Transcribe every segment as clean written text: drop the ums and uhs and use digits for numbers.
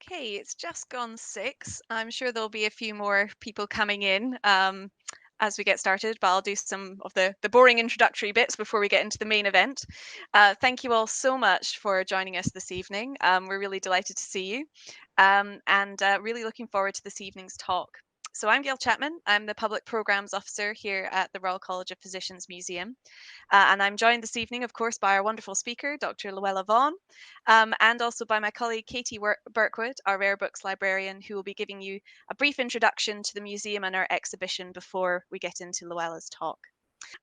Okay, it's just gone 6. I'm sure there'll be a few more people coming in as we get started, but I'll do some of the boring introductory bits before we get into the main event. Thank you all so much for joining us this evening. We're really delighted to see you and really looking forward to this evening's talk. So I'm Gail Chapman. I'm the Public Programmes Officer here at the Royal College of Physicians Museum. And I'm joined this evening, of course, by our wonderful speaker, Dr. Louella Vaughan, and also by my colleague Katie Birkwood, our rare books librarian, who will be giving you a brief introduction to the museum and our exhibition before we get into Luella's talk.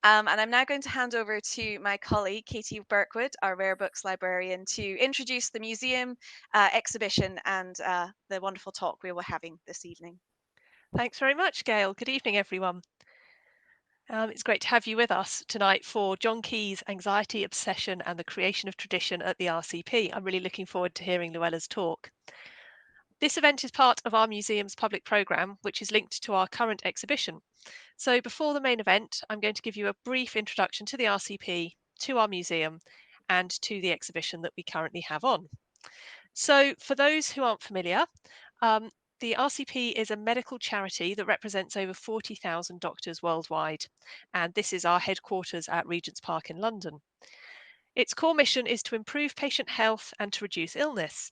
And I'm now going to hand over to my colleague, Katie Birkwood, our rare books librarian, to introduce the museum, exhibition, and the wonderful talk we were having this evening. Thanks very much, Gail. Good evening, everyone. It's great to have you with us tonight for John Key's Anxiety, Obsession and the Creation of Tradition at the RCP. I'm really looking forward to hearing Luella's talk. This event is part of our museum's public programme, which is linked to our current exhibition. So before the main event, I'm going to give you a brief introduction to the RCP, to our museum, and to the exhibition that we currently have on. So for those who aren't familiar, the RCP is a medical charity that represents over 40,000 doctors worldwide, and this is our headquarters at Regent's Park in London. Its core mission is to improve patient health and to reduce illness.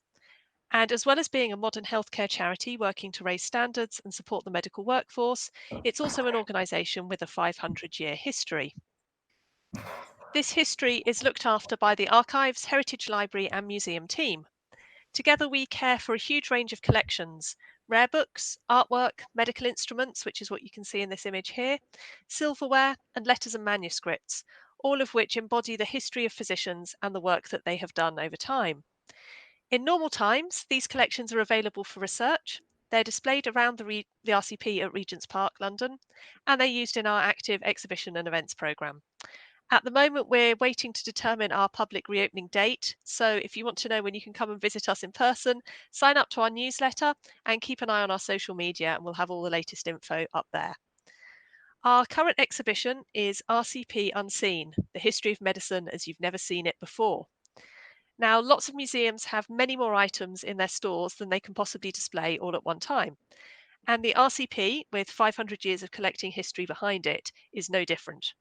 And as well as being a modern healthcare charity working to raise standards and support the medical workforce, it's also an organisation with a 500-year history. This history is looked after by the Archives, Heritage Library and Museum team. Together we care for a huge range of collections: rare books, artwork, medical instruments, which is what you can see in this image here, silverware, and letters and manuscripts, all of which embody the history of physicians and the work that they have done over time. In normal times, these collections are available for research. They're displayed around the RCP at Regent's Park, London, and they're used in our active exhibition and events programme. At the moment, we're waiting to determine our public reopening date. So if you want to know when you can come and visit us in person, sign up to our newsletter and keep an eye on our social media, and we'll have all the latest info up there. Our current exhibition is RCP Unseen, the history of medicine as you've never seen it before. Now, lots of museums have many more items in their stores than they can possibly display all at one time. And the RCP, with 500 years of collecting history behind it, is no different.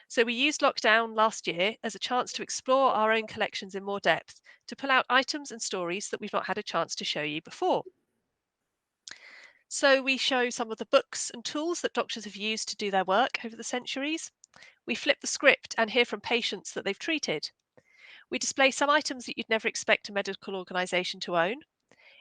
So we used lockdown last year as a chance to explore our own collections in more depth, to pull out items and stories that we've not had a chance to show you before. So we show some of the books and tools that doctors have used to do their work over the centuries. We flip the script and hear from patients that they've treated. We display some items that you'd never expect a medical organisation to own,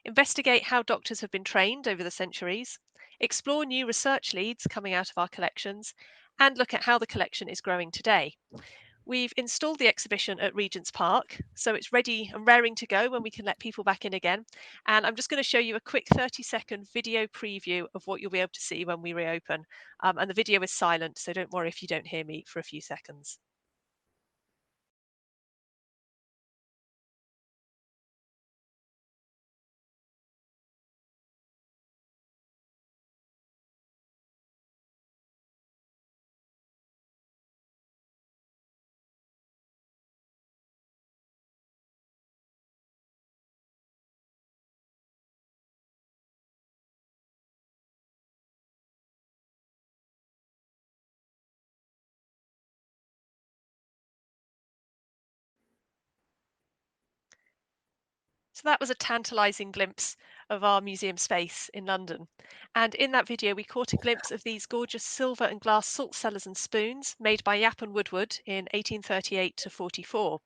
investigate how doctors have been trained over the centuries, explore new research leads coming out of our collections, and look at how the collection is growing today. We've installed the exhibition at Regent's Park, so it's ready and raring to go when we can let people back in again. And I'm just going to show you a quick 30-second video preview of what you'll be able to see when we reopen. And the video is silent, so don't worry if you don't hear me for a few seconds. So that was a tantalising glimpse of our museum space in London. And in that video, we caught a glimpse of these gorgeous silver and glass salt cellars and spoons made by Yap and Woodward in 1838 to 44.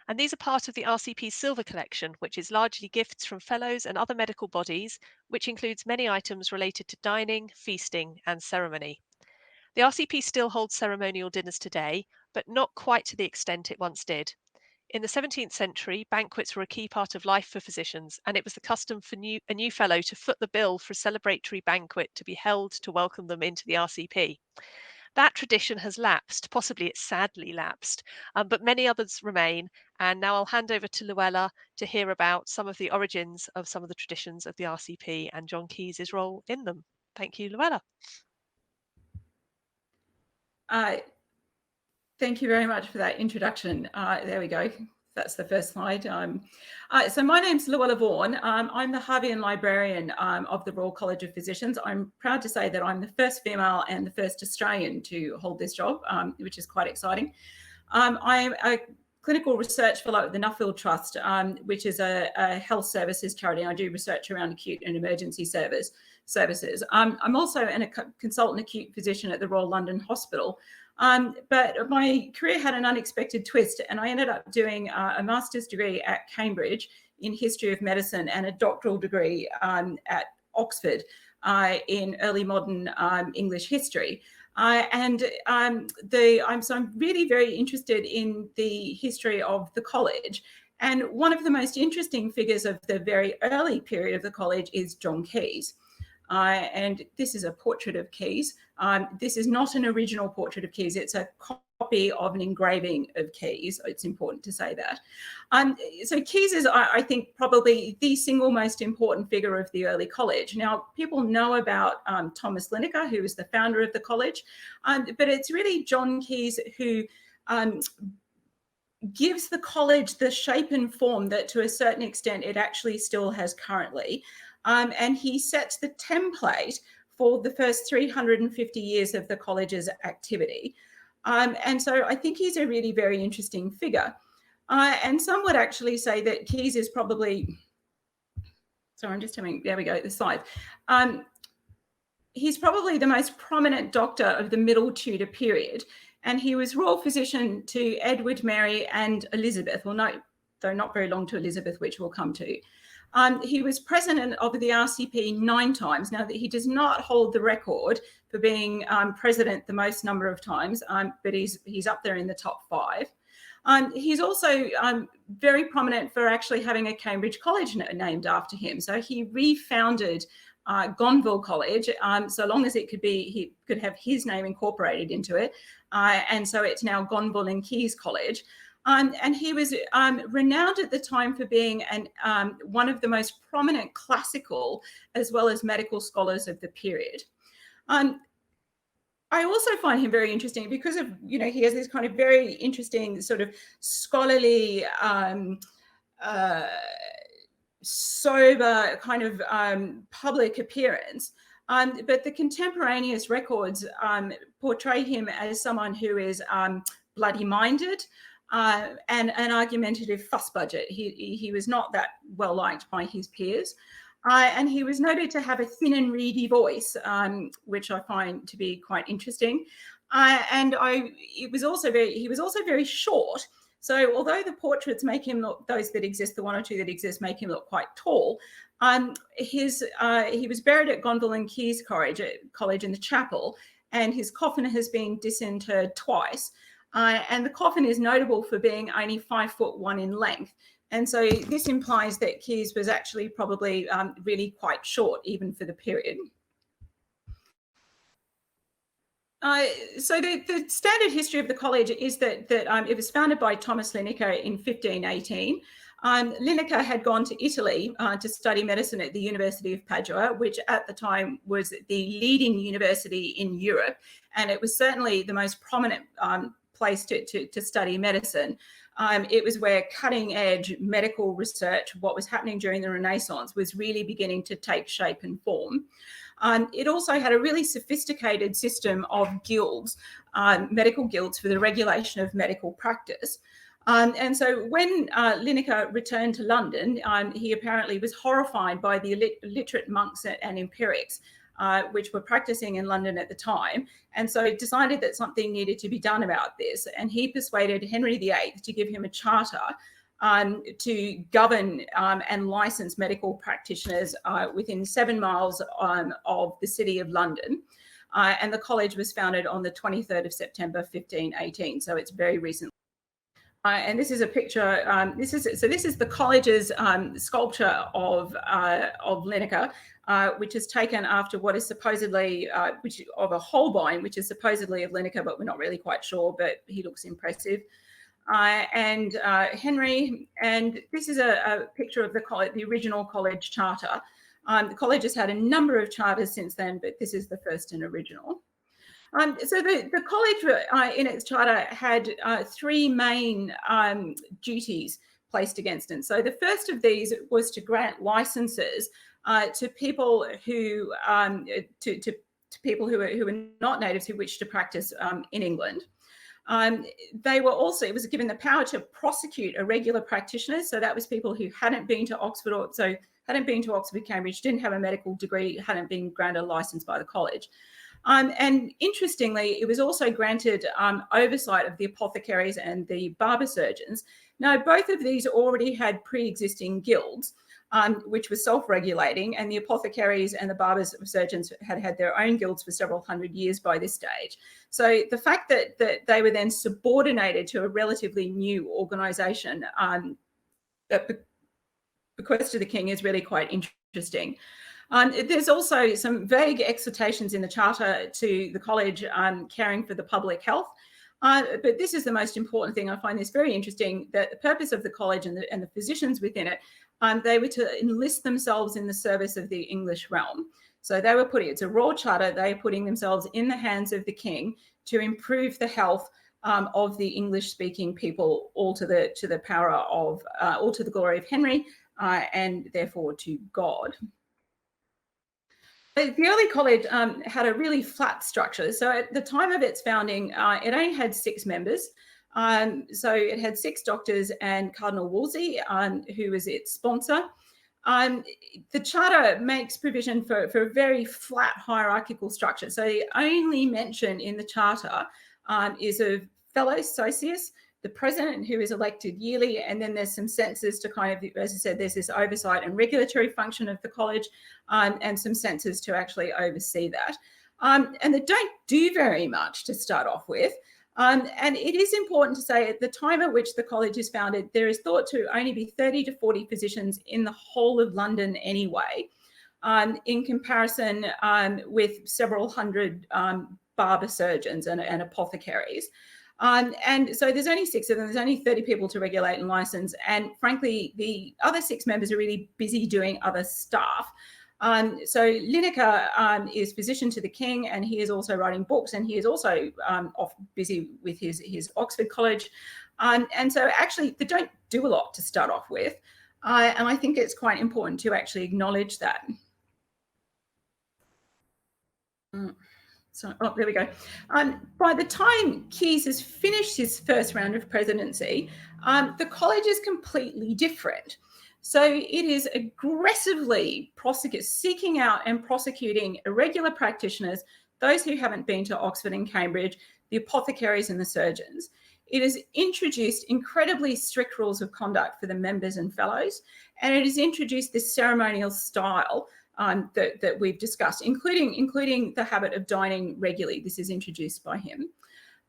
And these are part of the RCP's silver collection, which is largely gifts from fellows and other medical bodies, which includes many items related to dining, feasting, and ceremony. The RCP still holds ceremonial dinners today, but not quite to the extent it once did. In the 17th century, banquets were a key part of life for physicians, and it was the custom for a new fellow to foot the bill for a celebratory banquet to be held to welcome them into the RCP. That tradition has lapsed, possibly it's sadly lapsed, but many others remain. And now I'll hand over to Luella to hear about some of the origins of some of the traditions of the RCP and John Key's role in them. Thank you, Luella. Thank you very much for that introduction. There we go. that's the first slide. So my name's Louella Vaughan. I'm the Harveian librarian of the Royal College of Physicians. I'm proud to say that I'm the first female and the first Australian to hold this job, which is quite exciting. I'm a clinical research fellow at the Nuffield Trust, which is a health services charity. I do research around acute and emergency services. I'm also a consultant acute physician at the Royal London Hospital. But my career had an unexpected twist, and I ended up doing a master's degree at Cambridge in history of medicine and a doctoral degree at Oxford in early modern English history. I'm really very interested in the history of the college. And one of the most interesting figures of the very early period of the college is John Caius. And this is a portrait of Caius. This is not an original portrait of Caius. It's a copy of an engraving of Caius. It's important to say that. So Caius is, I think, probably the single most important figure of the early college. Now, people know about Thomas Lenica, who was the founder of the college, but it's really John Caius who gives the college the shape and form that, to a certain extent, it actually still has currently. And he sets the template for the first 350 years of the college's activity. And so I think he's a really very interesting figure. And some would actually say that Caius is probably, sorry, I'm just having, there we go, the slide. He's probably the most prominent doctor of the Middle Tudor period. And he was royal physician to Edward, Mary, and Elizabeth. Well, no, though not very long to Elizabeth, which we'll come to. He was president of the RCP 9 times. Now, that he does not hold the record for being president the most number of times, but he's up there in the top 5. He's also very prominent for actually having a Cambridge College named after him. So he refounded Gonville College, so long as it could be, he could have his name incorporated into it. And so it's now Gonville and Caius College. And he was renowned at the time for being one of the most prominent classical as well as medical scholars of the period. I also find him very interesting because of, he has this kind of very interesting sort of scholarly, sober kind of public appearance. But the contemporaneous records portray him as someone who is bloody-minded, and an argumentative fuss budget. He was not that well liked by his peers, and he was noted to have a thin and reedy voice, which I find to be quite interesting. He was also very short. So although the portraits make him look, those that exist, the one or two that exist, make him look quite tall, he was buried at Gonville and Caius College in the chapel, and his coffin has been disinterred twice. And the coffin is notable for being only 5'1" in length. And so this implies that Caius was actually probably really quite short, even for the period. So the standard history of the college is that it was founded by Thomas Lenica in 1518. Lenica had gone to Italy to study medicine at the University of Padua, which at the time was the leading university in Europe. And it was certainly the most prominent place to study medicine. It was where cutting edge medical research, what was happening during the Renaissance, was really beginning to take shape and form. It also had a really sophisticated system of guilds, medical guilds for the regulation of medical practice. And so when Lenica returned to London, he apparently was horrified by the illiterate monks and empirics, which were practicing in London at the time. And so he decided that something needed to be done about this. And he persuaded Henry VIII to give him a charter to govern and license medical practitioners within 7 miles of the city of London. And the college was founded on the 23rd of September, 1518. So it's very recent. And this is a picture. This is the college's sculpture of Lenica, which is taken after what is supposedly of a Holbein, which is supposedly of Lenica, but we're not really quite sure. But he looks impressive. And Henry, and this is a picture of the original college charter. The college has had a number of charters since then, but this is the first and original. So the college in its charter had three main duties placed against it. So the first of these was to grant licenses to people who to people who are not natives who wish to practice in England. They were also, it was given the power to prosecute irregular practitioners. So that was people who hadn't been to Oxford, or so hadn't been to Oxford, Cambridge, didn't have a medical degree, hadn't been granted a license by the college. And interestingly, it was also granted oversight of the apothecaries and the barber surgeons. Now, both of these already had pre-existing guilds, which was self-regulating, and the apothecaries and the barber surgeons had had their own guilds for several hundred years by this stage. So the fact that they were then subordinated to a relatively new organisation at bequest to the king is really quite interesting. There's also some vague exhortations in the charter to the college caring for the public health. But this is the most important thing. I find this very interesting, that the purpose of the college and the physicians within it, they were to enlist themselves in the service of the English realm. So they were putting, it's a royal charter, they are putting themselves in the hands of the king to improve the health of the English-speaking people, all to the power of, all to the glory of Henry, and therefore to God. The early college had a really flat structure. So at the time of its founding, it only had 6 members. So it had 6 doctors and Cardinal Wolsey, who was its sponsor. The charter makes provision for a very flat hierarchical structure. So the only mention in the charter is of fellow Caiuss, the president, who is elected yearly, and then there's some censors to kind of, as I said, there's this oversight and regulatory function of the college, and some censors to actually oversee that. And they don't do very much to start off with. And it is important to say, at the time at which the college is founded, there is thought to only be 30 to 40 physicians in the whole of London anyway, in comparison with several hundred barber surgeons and apothecaries. And so there's only 6 of them. There's only 30 people to regulate and license. And frankly, the other 6 members are really busy doing other stuff. So lenica is physician to the king, and he is also writing books, and he is also off busy with his Oxford College. And so actually they don't do a lot to start off with. And I think it's quite important to actually acknowledge that. So, oh, there we go. By the time Caius has finished his first round of presidency, the college is completely different. So it is aggressively seeking out and prosecuting irregular practitioners, those who haven't been to Oxford and Cambridge, the apothecaries and the surgeons. It has introduced incredibly strict rules of conduct for the members and fellows, and it has introduced this ceremonial style that we've discussed, including the habit of dining regularly. This is introduced by him.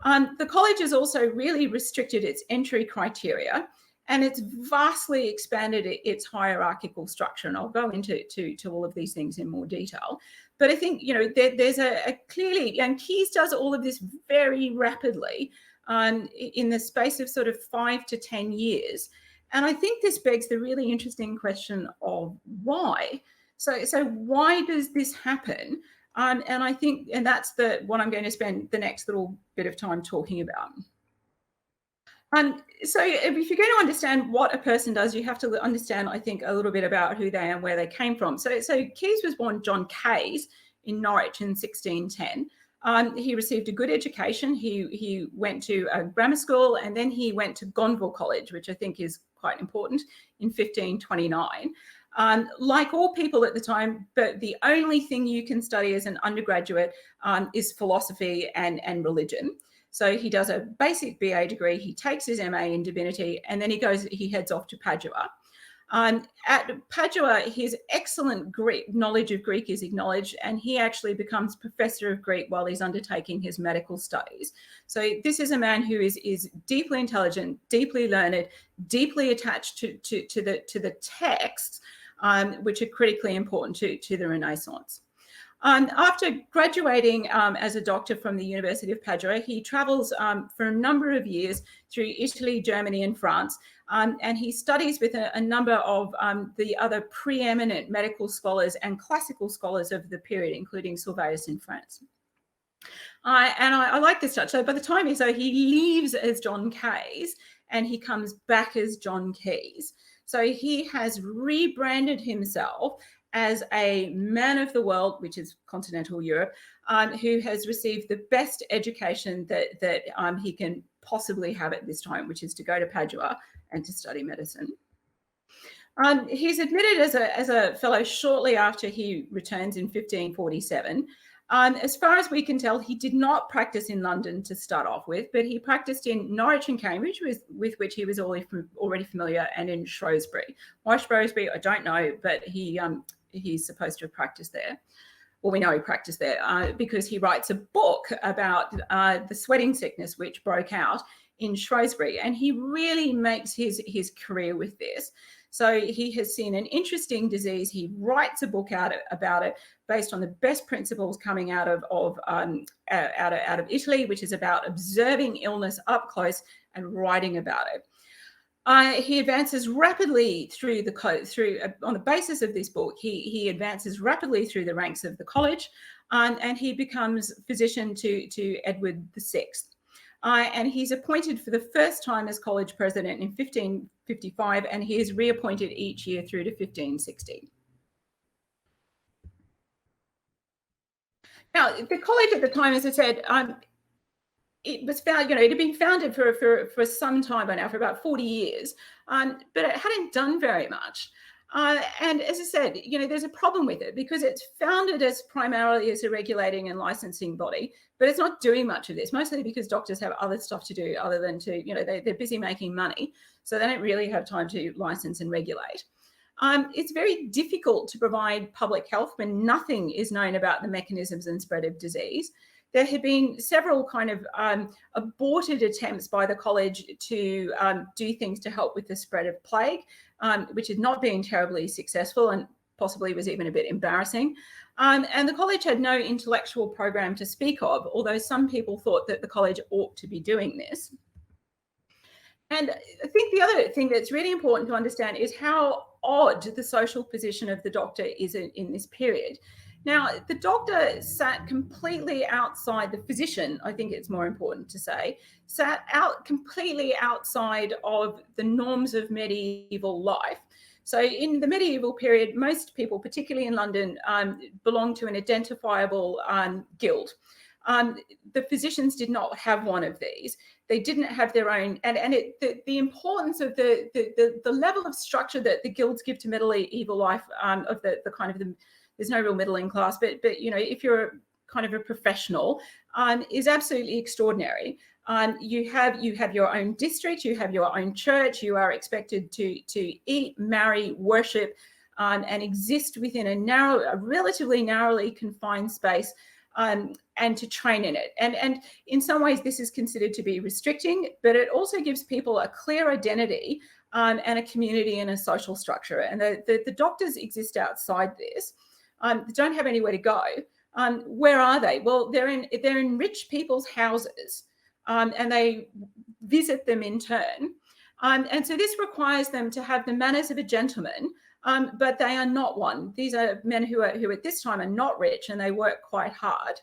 The college has also really restricted its entry criteria, and it's vastly expanded its hierarchical structure. And I'll go into all of these things in more detail. But I think, you know, there's a clearly, and Caius does all of this very rapidly in the space of sort of 5 to 10 years. And I think this begs the really interesting question of why. So why does this happen? And I think, and that's what I'm going to spend the next little bit of time talking about. So if you're going to understand what a person does, you have to understand, I think, a little bit about who they are and where they came from. So Caius was born John Caius in Norwich in 1610. He received a good education. He went to a grammar school, and then he went to Gonville College, which I think is quite important, in 1529. Like all people at the time, but the only thing you can study as an undergraduate is philosophy and religion. So he does a basic BA degree, he takes his MA in divinity, and then he heads off to Padua. At Padua, his excellent knowledge of Greek is acknowledged, and he actually becomes professor of Greek while he's undertaking his medical studies. So this is a man who is deeply intelligent, deeply learned, deeply attached to the texts, which are critically important to the Renaissance. After graduating as a doctor from the University of Padua, he travels for a number of years through Italy, Germany, and France, and he studies with a number of the other preeminent medical scholars and classical scholars of the period, including Sylvaeus in France. I like this touch. So by the time he leaves as John Caius and he comes back as John Caius. So he has rebranded himself as a man of the world, which is continental Europe, who has received the best education that he can possibly have at this time, which is to go to Padua and to study medicine. He's admitted as a fellow shortly after he returns in 1547. As far as we can tell, he did not practice in London to start off with, but he practiced in Norwich and Cambridge, with which he was already familiar, and in Shrewsbury. Why Shrewsbury, I don't know, but he's supposed to have practiced there. Well, we know he practiced there because he writes a book about the sweating sickness which broke out in Shrewsbury, and he really makes his career with this. So he has seen an interesting disease. He writes a book about it based on the best principles coming out of Italy, which is about observing illness up close and writing about it. He advances rapidly on the basis of this book. He advances rapidly through the ranks of the college, and he becomes physician to Edward VI. And he's appointed for the first time as college president in 1555, and he is reappointed each year through to 1560. Now, the college at the time, as I said, it was found, it had been founded for some time by now, for about 40 years, but it hadn't done very much. And as I said, there's a problem with it because it's founded as primarily as a regulating and licensing body, but it's not doing much of this, mostly because doctors have other stuff to do other than to, they're busy making money. So they don't really have time to license and regulate. It's very difficult to provide public health when nothing is known about the mechanisms and spread of disease. There have been several kind of aborted attempts by the college to do things to help with the spread of plague, which has not been terribly successful and possibly was even a bit embarrassing. And the college had no intellectual program to speak of, although some people thought that the college ought to be doing this. And I think the other thing that's really important to understand is how odd the social position of the doctor is in this period. Now, the doctor sat completely outside, the physician, I think it's more important to say, sat out completely outside of the norms of medieval life. So in the medieval period, most people, particularly in London, belonged to an identifiable guild. The physicians did not have one of these. They didn't have their own, the importance of the level of structure that the guilds give to medieval life, of the kind of the, there's no real middling class, but if you're kind of a professional, is absolutely extraordinary. You have your own district, you have your own church, you are expected to eat, marry, worship, and exist within a relatively narrowly confined space, and to train in it. And in some ways, this is considered to be restricting, but it also gives people a clear identity, and a community and a social structure. And the doctors exist outside this. They don't have anywhere to go. Where are they? Well, they're in rich people's houses, and they visit them in turn. And so this requires them to have the manners of a gentleman, but they are not one. These are men who at this time are not rich, and they work quite hard.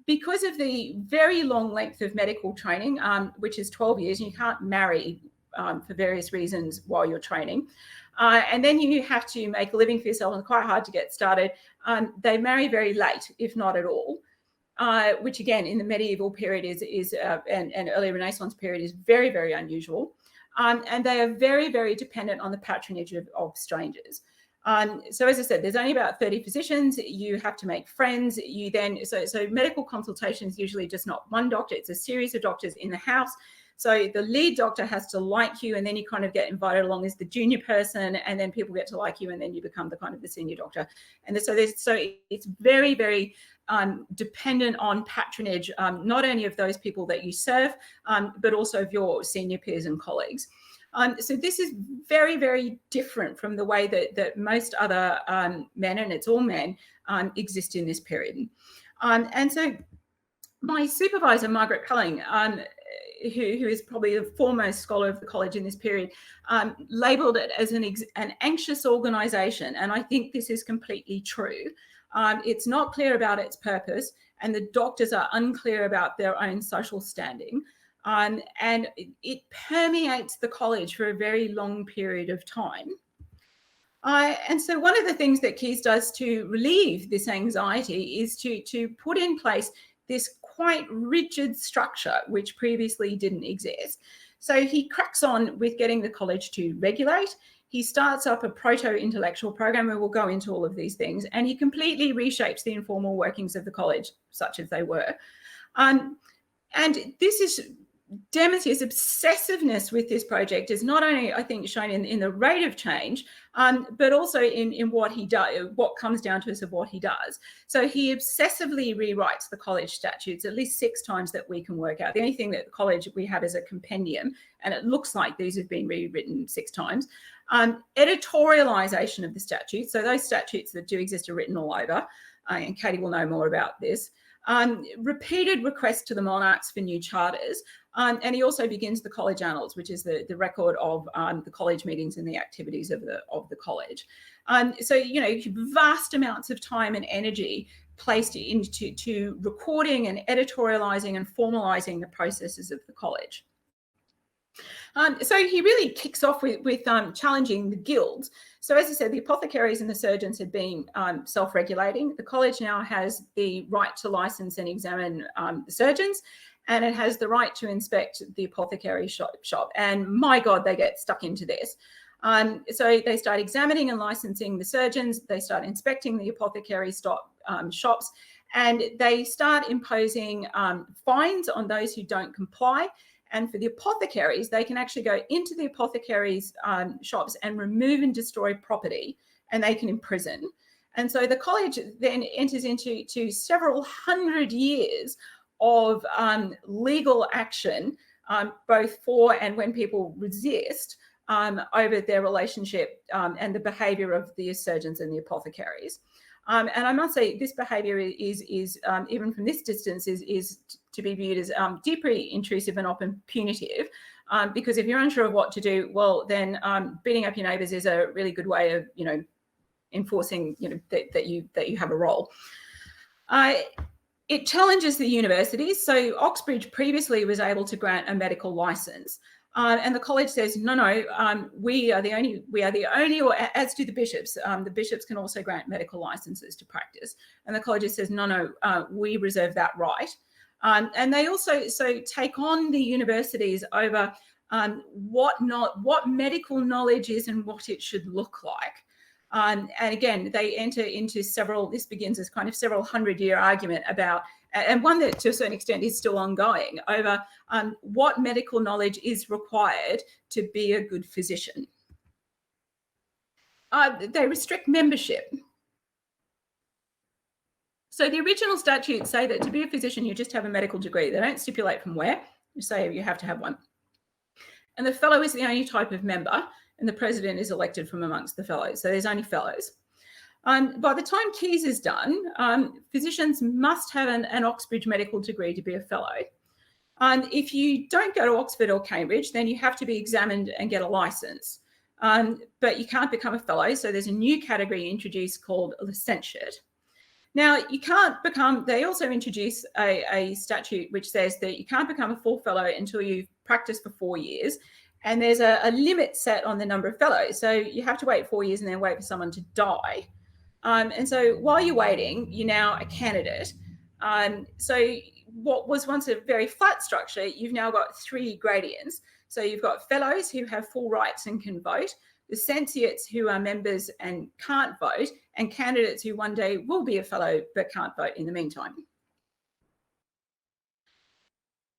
Because of the very long length of medical training, which is 12 years, and you can't marry for various reasons while you're training. And then you have to make a living for yourself, and quite hard to get started. They marry very late, if not at all, which again, in the medieval period and early Renaissance period is very, very unusual. And they are very, very dependent on the patronage of strangers. So as I said, there's only about 30 physicians. You have to make friends. So medical consultation is usually just not one doctor. It's a series of doctors in the house. So the lead doctor has to like you, and then you kind of get invited along as the junior person, and then people get to like you, and then you become the kind of the senior doctor. And so it's very, very dependent on patronage, not only of those people that you serve, but also of your senior peers and colleagues. So this is very, very different from the way that most other men, and it's all men, exist in this period. And so my supervisor, Margaret Culling, who is probably the foremost scholar of the college in this period, labelled it as an anxious organisation. And I think this is completely true. It's not clear about its purpose, and the doctors are unclear about their own social standing. And it permeates the college for a very long period of time. And so one of the things that Caiuss does to relieve this anxiety is to put in place this quite rigid structure, which previously didn't exist. So he cracks on with getting the college to regulate. He starts up a proto-intellectual program, and we'll go into all of these things, and he completely reshapes the informal workings of the college, such as they were. And this is Demeter's obsessiveness with this project is not only, I think, shown in the rate of change, but also in what he does, what comes down to us of what he does. So he obsessively rewrites the college statutes at least 6 times that we can work out. The only thing that the college we have is a compendium, and it looks like these have been rewritten 6 times. Editorialisation of the statutes, so those statutes that do exist are written all over, and Katie will know more about this. Repeated requests to the monarchs for new charters, and he also begins the college annals, which is the record of the college meetings and the activities of the college. So, you know, vast amounts of time and energy placed into recording and editorializing and formalizing the processes of the college. So he really kicks off with challenging the guilds. So as I said, the apothecaries and the surgeons had been self-regulating. The college now has the right to license and examine the surgeons, and it has the right to inspect the apothecary shop. And my God, they get stuck into this. So they start examining and licensing the surgeons. They start inspecting the apothecary shops, and they start imposing fines on those who don't comply. And for the apothecaries, they can actually go into the apothecaries' shops and remove and destroy property, and they can imprison. And so the college then enters into several hundred years of legal action, both for and when people resist over their relationship and the behaviour of the surgeons and the apothecaries. And I must say, this behaviour is even from this distance, is to be viewed as deeply intrusive and often punitive, because if you're unsure of what to do, well, then beating up your neighbours is a really good way of, you know, enforcing, you know, that you have a role. It challenges the universities. So Oxbridge previously was able to grant a medical license. And the college says, no, we are the only, or as do the bishops. The bishops can also grant medical licenses to practice. And the college says, no, we reserve that right. And they also take on the universities over what medical knowledge is and what it should look like. And again, they enter into this begins as kind of several hundred-year argument about, and one that to a certain extent is still ongoing, over what medical knowledge is required to be a good physician. They restrict membership. So the original statutes say that to be a physician, you just have a medical degree. They don't stipulate from where. You say you have to have one. And the fellow is the only type of member, and the president is elected from amongst the fellows. So there's only fellows. By the time Caiuss is done, physicians must have an Oxbridge medical degree to be a fellow. If you don't go to Oxford or Cambridge, then you have to be examined and get a license. But you can't become a fellow. So there's a new category introduced called a licentiate. Now, you can't become, they also introduce a statute which says that you can't become a full fellow until you've practiced for 4 years. And there's a limit set on the number of fellows. So you have to wait 4 years and then wait for someone to die. And so while you're waiting, you're now a candidate. So what was once a very flat structure, you've now got 3 gradients. So you've got fellows who have full rights and can vote, licentiates who are members and can't vote, and candidates who one day will be a fellow but can't vote in the meantime.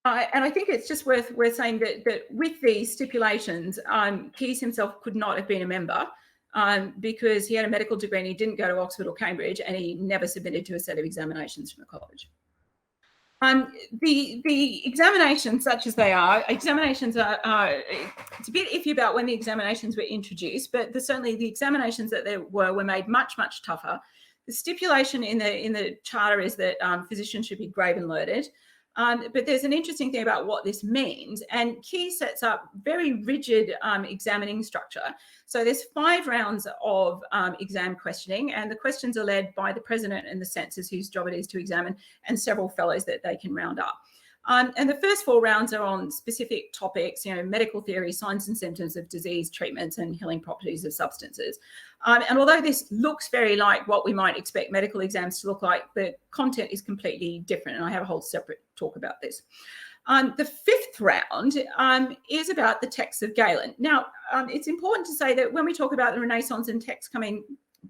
And I think it's just worth saying that with these stipulations, Caiuss himself could not have been a member because he had a medical degree and he didn't go to Oxford or Cambridge, and he never submitted to a set of examinations from the college. The examinations, such as they are, examinations are it's a bit iffy about when the examinations were introduced, but certainly the examinations that there were made much, much tougher. The stipulation in the charter is that physicians should be grave and learned. But there's an interesting thing about what this means. And Caius sets up very rigid examining structure. So there's 5 rounds of exam questioning, and the questions are led by the president and the censors, whose job it is to examine, and several fellows that they can round up. And the first 4 rounds are on specific topics, medical theory, signs and symptoms of disease, treatments, and healing properties of substances. And although this looks very like what we might expect medical exams to look like, the content is completely different. And I have a whole separate talk about this. The 5th round is about the texts of Galen. Now, it's important to say that when we talk about the Renaissance and texts coming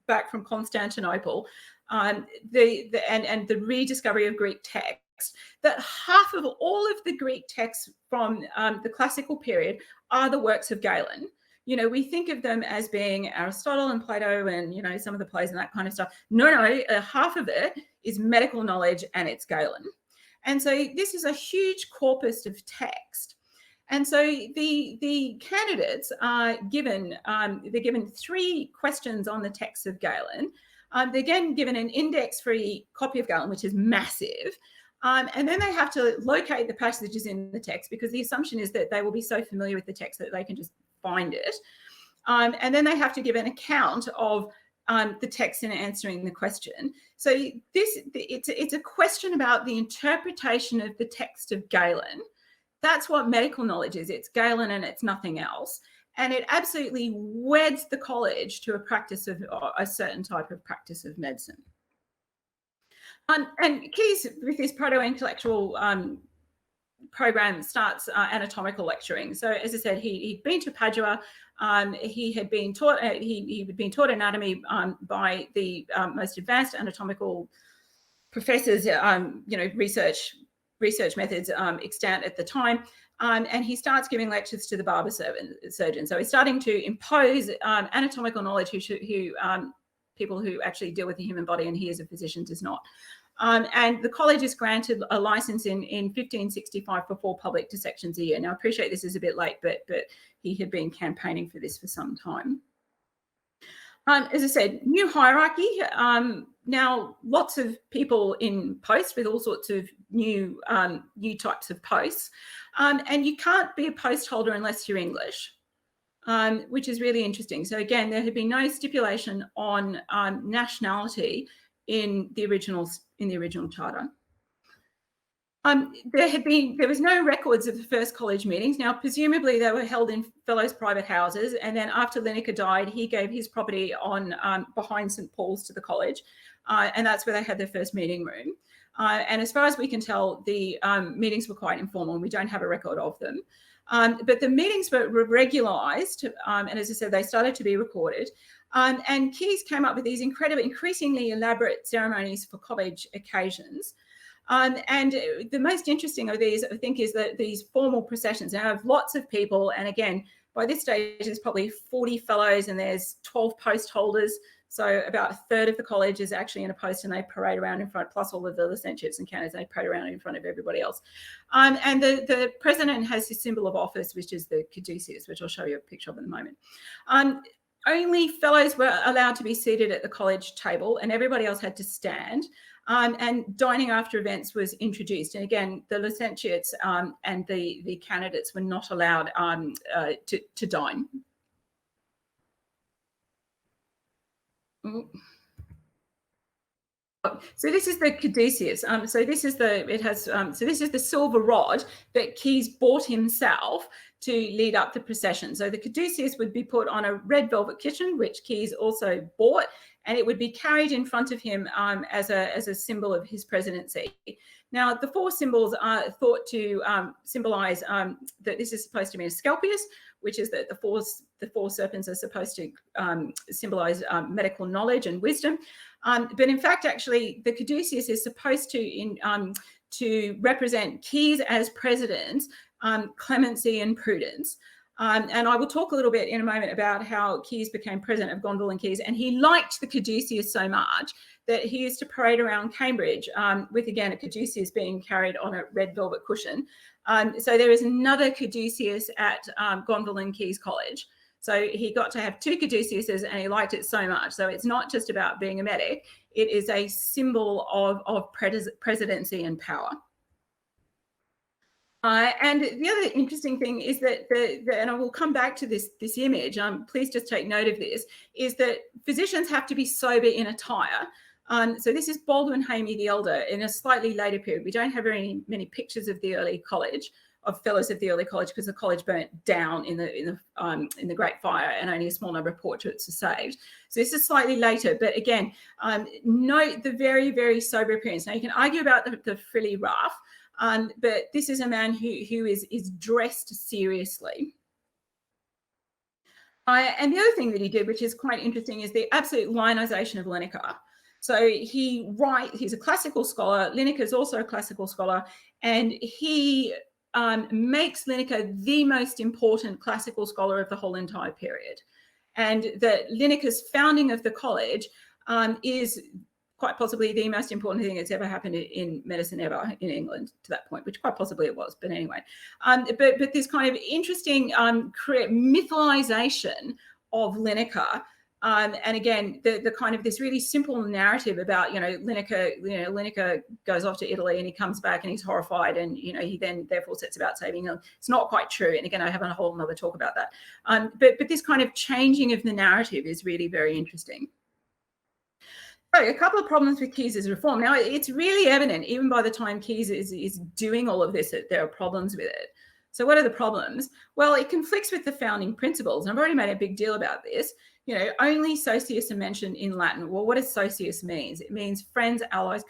back from Constantinople, and the rediscovery of Greek texts, that half of all of the Greek texts from the classical period are the works of Galen. We think of them as being Aristotle and Plato and, some of the plays and that kind of stuff. No, half of it is medical knowledge, and it's Galen. And so this is a huge corpus of text. And so the candidates are given, they're given 3 questions on the text of Galen. They're again given an index-free copy of Galen, which is massive. And then they have to locate the passages in the text, because the assumption is that they will be so familiar with the text that they can just find it. And then they have to give an account of the text in answering the question. So it's a question about the interpretation of the text of Galen. That's what medical knowledge is. It's Galen and it's nothing else. And it absolutely weds the college to a practice of a certain type of practice of medicine. And Caius, with his proto-intellectual program, starts anatomical lecturing. So, as I said, he'd been to Padua. He had been taught he'd been taught anatomy by the most advanced anatomical professors. Research methods extant at the time. And he starts giving lectures to the barber surgeon. So he's starting to impose anatomical knowledge who people who actually deal with the human body, and he as a physician does not. And the college is granted a license in 1565 for 4 public dissections a year. Now, I appreciate this is a bit late, but he had been campaigning for this for some time. As I said, new hierarchy. Now, lots of people in post with all sorts of new types of posts. And you can't be a post holder unless you're English, which is really interesting. So again, there had been no stipulation on nationality in the original charter. There was no records of the first college meetings. Now, presumably they were held in fellows' private houses, and then after Lenica died, he gave his property on behind St. Paul's to the college, and that's where they had their first meeting room. And as far as we can tell, the meetings were quite informal, and we don't have a record of them. But the meetings were regularized, and as I said, they started to be recorded. And Caius came up with these increasingly elaborate ceremonies for college occasions. And the most interesting of these, I think, is that these formal processions. Now, I have lots of people, and again, by this stage, there's probably 40 fellows, and there's 12 post holders. So about a third of the college is actually in a post, and they parade around in front, plus all of the licentiates and candidates, they parade around in front of everybody else. And the president has his symbol of office, which is the caduceus, which I'll show you a picture of in a moment. Only fellows were allowed to be seated at the college table, and everybody else had to stand. And dining after events was introduced. And again, the licentiates and the candidates were not allowed to dine. So this is the caduceus. So this is the silver rod that Caius bought himself to lead up the procession. So the caduceus would be put on a red velvet cushion, which Caius also bought, and it would be carried in front of him as a symbol of his presidency. Now, the 4 symbols are thought to symbolize that this is supposed to be a scalpius, which is that the four serpents are supposed to symbolize medical knowledge and wisdom. But in fact, actually, the caduceus is supposed to represent Caius as president, clemency and prudence. And I will talk a little bit in a moment about how Caius became president of Gonville and Caius, and he liked the caduceus so much that he used to parade around Cambridge with, again, a caduceus being carried on a red velvet cushion. So there is another caduceus at Gonville and Caius College. So he got to have 2 caduceuses, and he liked it so much. So it's not just about being a medic. It is a symbol of presidency and power. And the other interesting thing is that, and I will come back to this image, please just take note of this, is that physicians have to be sober in attire. So this is Baldwin Hamey the Elder in a slightly later period. We don't have very many pictures of the early college, of fellows of the early college, because the college burnt down in the Great Fire, and only a small number of portraits are saved. So this is slightly later, but again, note the very, very sober appearance. Now you can argue about the frilly ruff, but this is a man who is dressed seriously. And the other thing that he did, which is quite interesting, is the absolute lionization of lenica. So he's a classical scholar. Lenica is also a classical scholar, and he makes Lenica the most important classical scholar of the whole entire period. And that Leneca's founding of the college is quite possibly the most important thing that's ever happened in medicine ever in England to that point, which quite possibly it was, but anyway. But this kind of interesting mythalization of Lenica, and again, the kind of this really simple narrative about, Lenica goes off to Italy and he comes back and he's horrified, and, he then therefore sets about saving him. It's not quite true. And again, I have a whole nother talk about that. But this kind of changing of the narrative is really very interesting. So a couple of problems with Caiuss's reform. Now, it's really evident, even by the time Caius is doing all of this, that there are problems with it. So what are the problems? Well, it conflicts with the founding principles. And I've already made a big deal about this. Only socius are mentioned in Latin. Well, what does socius mean? It means friends, allies,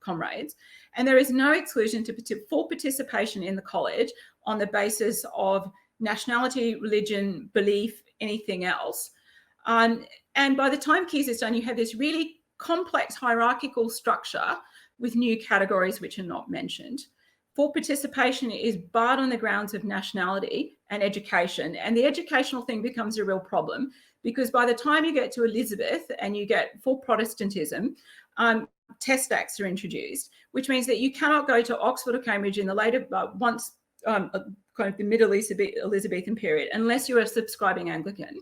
comrades. And there is no exclusion to full participation in the college on the basis of nationality, religion, belief, anything else. And by the time Caius is done, you have this really complex hierarchical structure with new categories which are not mentioned. Full participation is barred on the grounds of nationality and education. And the educational thing becomes a real problem, because by the time you get to Elizabeth and you get full Protestantism, test acts are introduced, which means that you cannot go to Oxford or Cambridge in the later, kind of the middle Elizabethan period, unless you're a subscribing Anglican,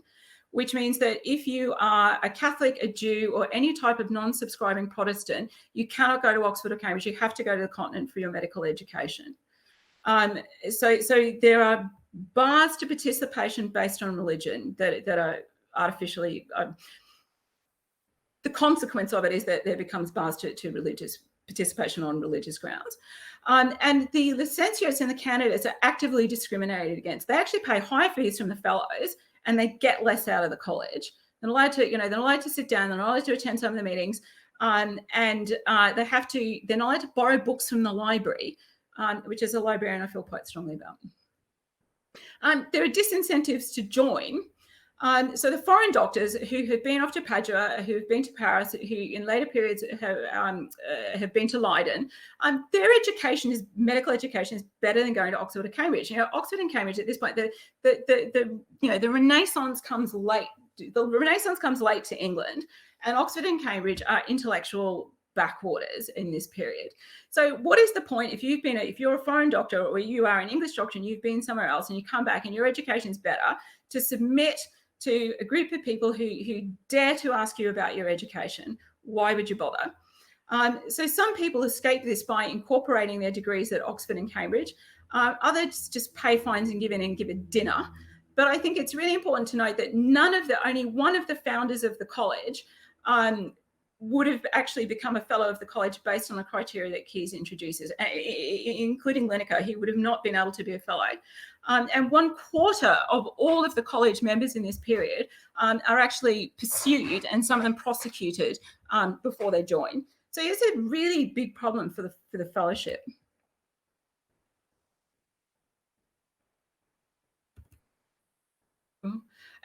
which means that if you are a Catholic, a Jew, or any type of non-subscribing Protestant, you cannot go to Oxford or Cambridge. You have to go to the continent for your medical education. So there are bars to participation based on religion that are artificially, the consequence of it is that there becomes bars to religious participation on religious grounds. And the licentiates and the candidates are actively discriminated against. They actually pay high fees from the fellows, and they get less out of the college. They're allowed to, they're allowed to sit down, they're not allowed to attend some of the meetings, they're not allowed to borrow books from the library, which as a librarian I feel quite strongly about. There are disincentives to join. So the foreign doctors who have been off to Padua, who have been to Paris, who in later periods have been to Leiden, their education medical education is better than going to Oxford or Cambridge. Oxford and Cambridge at this point, the Renaissance comes late. The Renaissance comes late to England, and Oxford and Cambridge are intellectual backwaters in this period. So what is the point if you're a foreign doctor, or you are an English doctor and you've been somewhere else and you come back and your education is better, to submit to a group of people who dare to ask you about your education? Why would you bother? So some people escape this by incorporating their degrees at Oxford and Cambridge. Others just pay fines and give a dinner. But I think it's really important to note that only one of the founders of the college would have actually become a fellow of the college based on the criteria that Caius introduces, including Lenica. He would have not been able to be a fellow. And 1/4 of all of the college members in this period are actually pursued, and some of them prosecuted before they join. So it's a really big problem for the fellowship.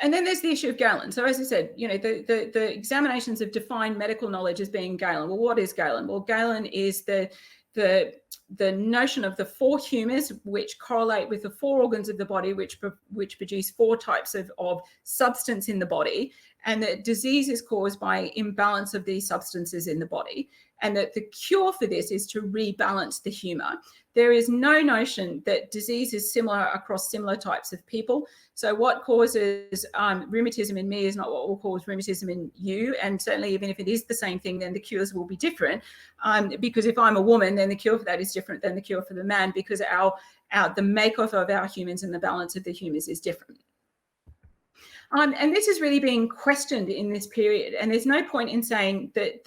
And then there's the issue of galen. So as I said, the examinations have defined medical knowledge as being galen. Well, what is galen? Well, galen is the notion of the 4 humours which correlate with the 4 organs of the body, which produce 4 types of substance in the body, and that disease is caused by imbalance of these substances in the body, and that the cure for this is to rebalance the humour. There is no notion that disease is similar across similar types of people. So what causes rheumatism in me is not what will cause rheumatism in you. And certainly even if it is the same thing, then the cures will be different. Because if I'm a woman, then the cure for that is different than the cure for the man, because the makeup of our humans and the balance of the humors is different. And this is really being questioned in this period. And there's no point in saying that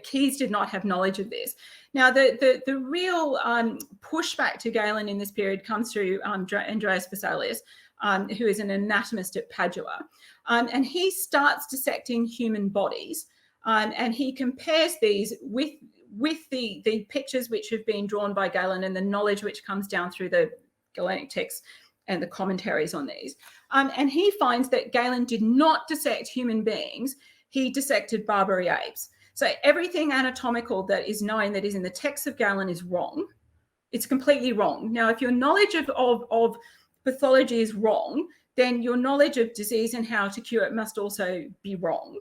Caius did not have knowledge of this. Now, the real pushback to Galen in this period comes through Andreas Vesalius, who is an anatomist at Padua. And he starts dissecting human bodies, and he compares these with the pictures which have been drawn by Galen and the knowledge which comes down through the Galenic texts and the commentaries on these. And he finds that Galen did not dissect human beings, he dissected Barbary apes. So everything anatomical that is known that is in the text of Galen is wrong. It's completely wrong. Now, if your knowledge of pathology is wrong, then your knowledge of disease and how to cure it must also be wrong.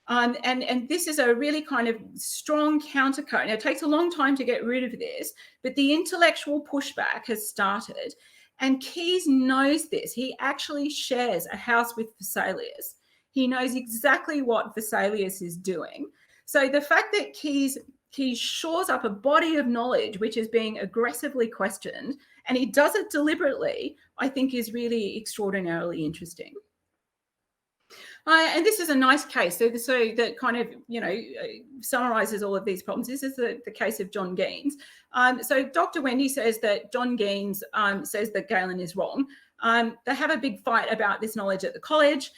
And this is a really kind of strong countercurrent. Now, it takes a long time to get rid of this, but the intellectual pushback has started. And Caius knows this. He actually shares a house with Vesalius. He knows exactly what Vesalius is doing. So the fact that Caius shores up a body of knowledge which is being aggressively questioned, and he does it deliberately, I think is really extraordinarily interesting. And this is a nice case. So that kind of, summarizes all of these problems. This is the case of John Gaines. So Dr. Wendy says that John Gaines says that Galen is wrong. They have a big fight about this knowledge at the college.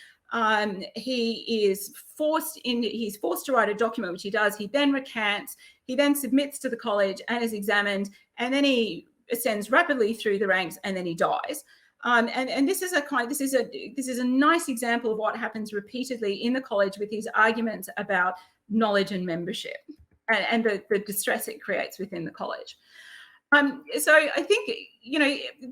He's forced to write a document, which he does. He then recants. He then submits to the college and is examined. And then he ascends rapidly through the ranks, and then he dies. And this is a nice example of what happens repeatedly in the college with these arguments about knowledge and membership and the distress it creates within the college. So I think,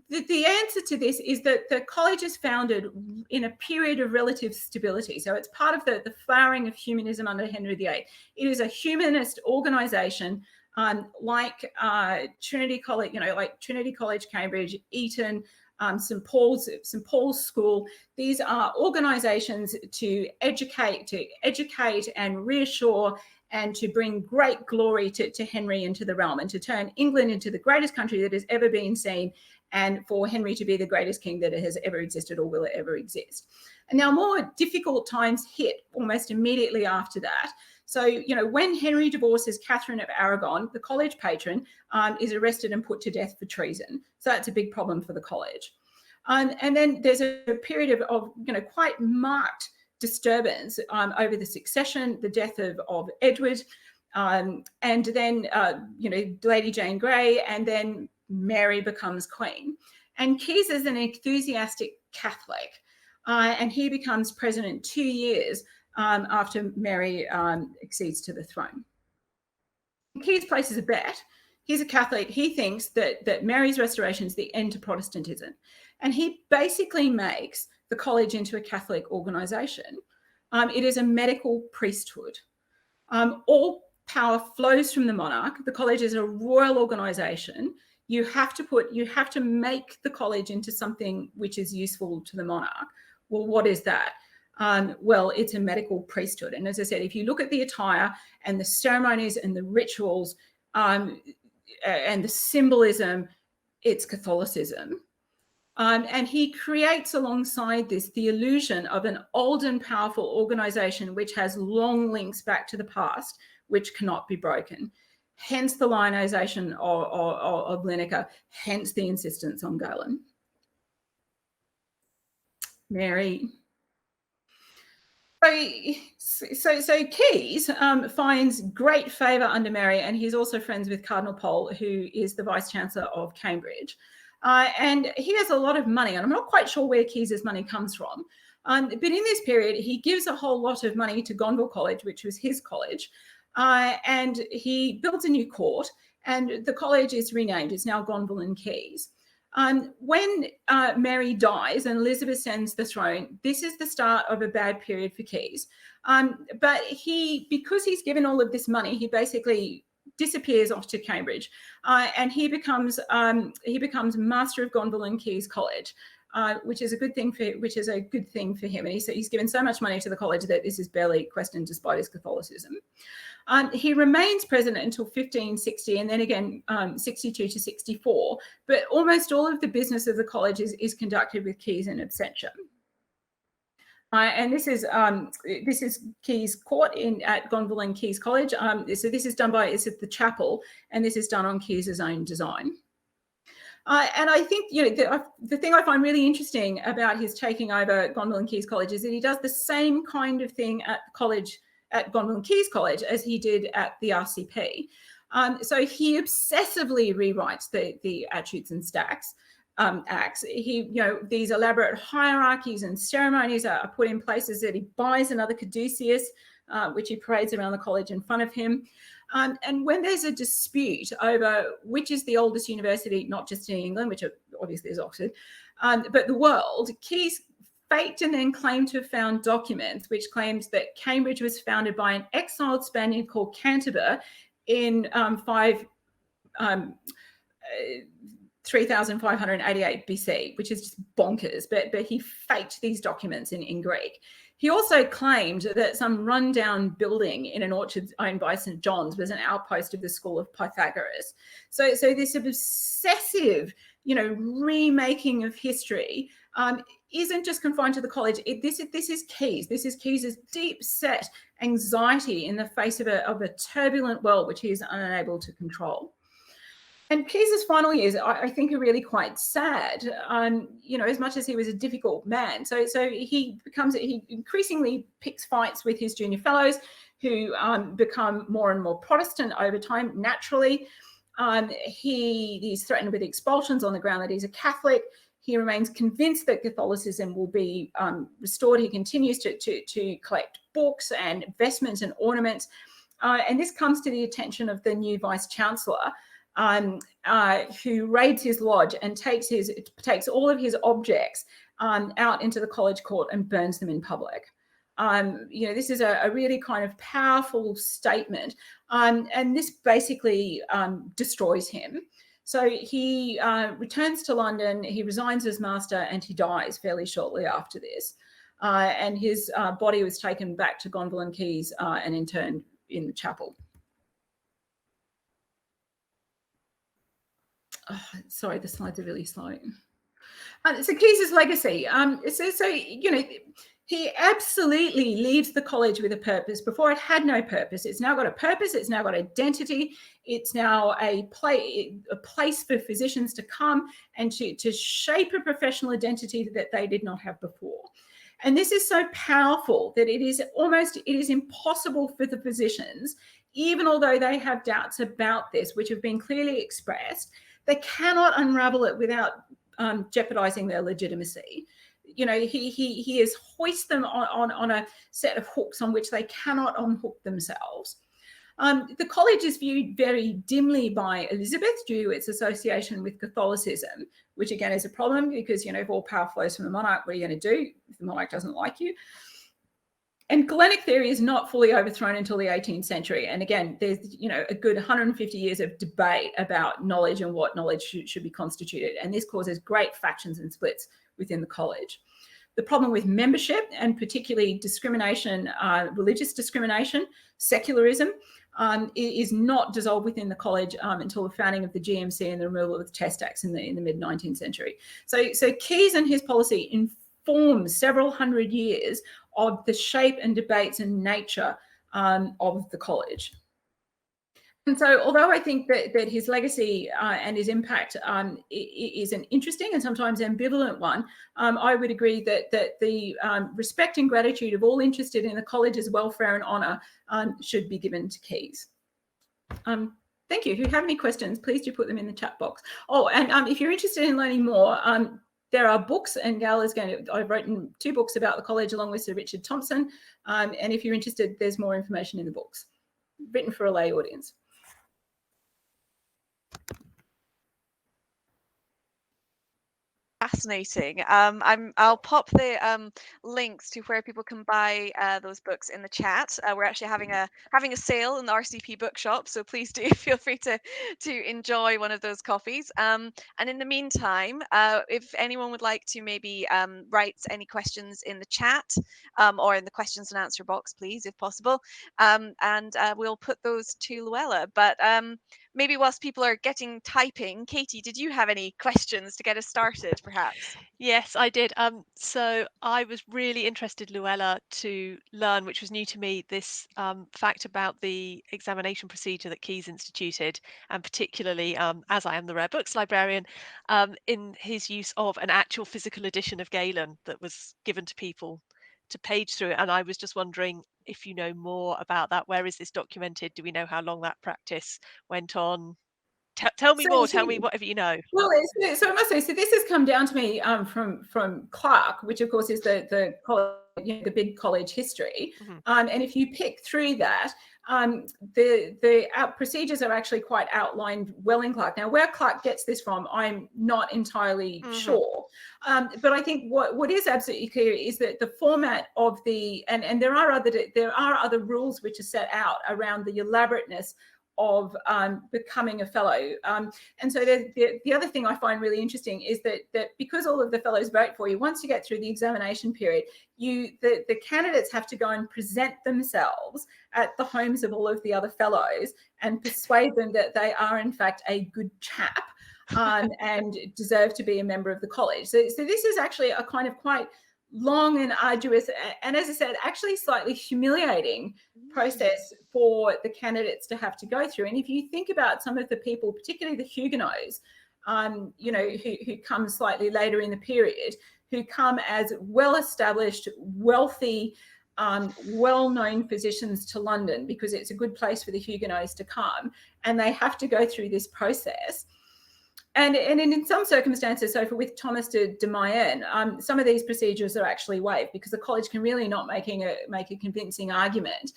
the answer to this is that the college is founded in a period of relative stability. So it's part of the flowering of humanism under Henry VIII. It is a humanist organization like Trinity College, like Trinity College, Cambridge, Eton, St. Paul's School. These are organizations to educate and reassure and to bring great glory to Henry and to the realm, and to turn England into the greatest country that has ever been seen, and for Henry to be the greatest king that has ever existed or will ever exist. And now more difficult times hit almost immediately after that. So, when Henry divorces Catherine of Aragon, the college patron is arrested and put to death for treason. So that's a big problem for the college. And then there's a period of quite marked disturbance over the succession, the death of Edward, and then, Lady Jane Grey, and then Mary becomes queen. And Caius is an enthusiastic Catholic, and he becomes president 2 years after Mary accedes to the throne. Caius places a bet. He's a Catholic. He thinks that Mary's restoration is the end to Protestantism. And he basically makes the college into a Catholic organisation. It is a medical priesthood. All power flows from the monarch. The college is a royal organisation. You have to make the college into something which is useful to the monarch. Well, what is that? Well, it's a medical priesthood. And as I said, if you look at the attire and the ceremonies and the rituals and the symbolism, it's Catholicism. And he creates alongside this the illusion of an old and powerful organisation which has long links back to the past, which cannot be broken. Hence the lionisation of lenica, hence the insistence on Galen. Mary. So Caius finds great favour under Mary, and he's also friends with Cardinal Pole, who is the Vice-Chancellor of Cambridge. And he has a lot of money, and I'm not quite sure where Caius's money comes from. But in this period, he gives a whole lot of money to Gonville College, which was his college, and he builds a new court, and the college is renamed. It's now Gonville and Caius. When Mary dies and Elizabeth sends the throne, this is the start of a bad period for Caius. But because he's given all of this money, he basically disappears off to Cambridge, and he becomes master of Gonville and Caius College, which is a good thing for him. And he's given so much money to the college that this is barely questioned despite his Catholicism. He remains president until 1560, and then again 62 to 64. But almost all of the business of the college is conducted with Caius in absentia. And this is Caius Court at Gonville and Caius College. So this is done it's at the chapel, and this is done on Caius's own design. And I think, the thing I find really interesting about his taking over Gonville and Caius College is that he does the same kind of thing at Gonville and Caius College as he did at the RCP. So he obsessively rewrites the Attributes and Acts. These elaborate hierarchies and ceremonies are put in places that he buys another caduceus, which he parades around the college in front of him. And when there's a dispute over which is the oldest university, not just in England, which obviously is Oxford, but the world, Caius faked and then claimed to have found documents which claimed that Cambridge was founded by an exiled Spaniard called Canterbury in 3588 BC, which is just bonkers, but he faked these documents in Greek. He also claimed that some rundown building in an orchard owned by St. John's was an outpost of the school of Pythagoras. So this obsessive, remaking of history isn't just confined to the college. This is Caius. This is Caius's deep-set anxiety in the face of a turbulent world which he is unable to control. And Caius's final years, I think, are really quite sad. As much as he was a difficult man, so he increasingly picks fights with his junior fellows, who become more and more Protestant over time. Naturally, he's threatened with expulsions on the ground that he's a Catholic. He remains convinced that Catholicism will be restored. He continues to collect books and vestments and ornaments, and this comes to the attention of the new vice chancellor, who raids his lodge and takes all of his objects out into the college court and burns them in public. This is a really kind of powerful statement, and this basically destroys him. So he returns to London, he resigns as master, and he dies fairly shortly after this. And his body was taken back to Gonville and Caius and interned in the chapel. Oh, sorry, the slides are really slow. So Caius's legacy. He absolutely leaves the college with a purpose. Before it had no purpose. It's now got a purpose. It's now got identity. It's now a place for physicians to come and to shape a professional identity that they did not have before. And this is so powerful that it is impossible for the physicians, even although they have doubts about this, which have been clearly expressed, they cannot unravel it without jeopardizing their legitimacy. He has hoisted them on a set of hooks on which they cannot unhook themselves. The college is viewed very dimly by Elizabeth due to its association with Catholicism, which again is a problem because, if all power flows from the monarch, what are you going to do if the monarch doesn't like you? And Galenic theory is not fully overthrown until the 18th century. And again, there's a good 150 years of debate about knowledge and what knowledge should be constituted. And this causes great factions and splits within the college. The problem with membership, and particularly discrimination, religious discrimination, secularism, is not dissolved within the college until the founding of the GMC and the removal of the Test Acts in the mid-19th century. So Caius and his policy informs several hundred years of the shape and debates and nature of the college. And so although I think that his legacy and his impact is an interesting and sometimes ambivalent one, I would agree that the respect and gratitude of all interested in the college's welfare and honour should be given to Caius. Thank you. If you have any questions, please do put them in the chat box. Oh, and if you're interested in learning more, there are books, and Gail is I've written 2 books about the college along with Sir Richard Thompson. And if you're interested, there's more information in the books written for a lay audience. fascinating. I'll pop the links to where people can buy those books in the chat. We're actually having a sale in the RCP bookshop, so please do feel free to enjoy one of those coffees. And in the meantime, if anyone would like to maybe write any questions in the chat or in the questions and answer box, please, if possible, and we'll put those to Luella. But maybe whilst people are typing, Katie, did you have any questions to get us started, perhaps? Yes, I did. So I was really interested, Luella, to learn, which was new to me, this fact about the examination procedure that Caius instituted, and particularly, as I am the rare books librarian, in his use of an actual physical edition of Galen that was given to people to page through. And I was just wondering if you know more about that. Where is this documented? Do we know how long that practice went on? Tell me more. Tell me whatever you know. Well, so I must say, so this has come down to me from Clark, which of course is the college, the big college history. And if you pick through that, the procedures are actually quite outlined well in Clark. Now, where Clark gets this from, I'm not entirely sure. But I think what is absolutely clear is that the format of and there are other rules which are set out around the elaborateness of becoming a fellow. And so the other thing I find really interesting is that because all of the fellows vote for you, once you get through the examination period, the candidates have to go and present themselves at the homes of all of the other fellows and persuade them that they are in fact a good chap and deserve to be a member of the college. So this is actually a kind of quite long and arduous, and as I said, actually slightly humiliating process for the candidates to have to go through. And if you think about some of the people, particularly the Huguenots, who come slightly later in the period, who come as well-established, wealthy, well-known physicians to London, because it's a good place for the Huguenots to come, and they have to go through this process. And in some circumstances, so with Thomas de Mayenne, some of these procedures are actually waived because the college can really not make a convincing argument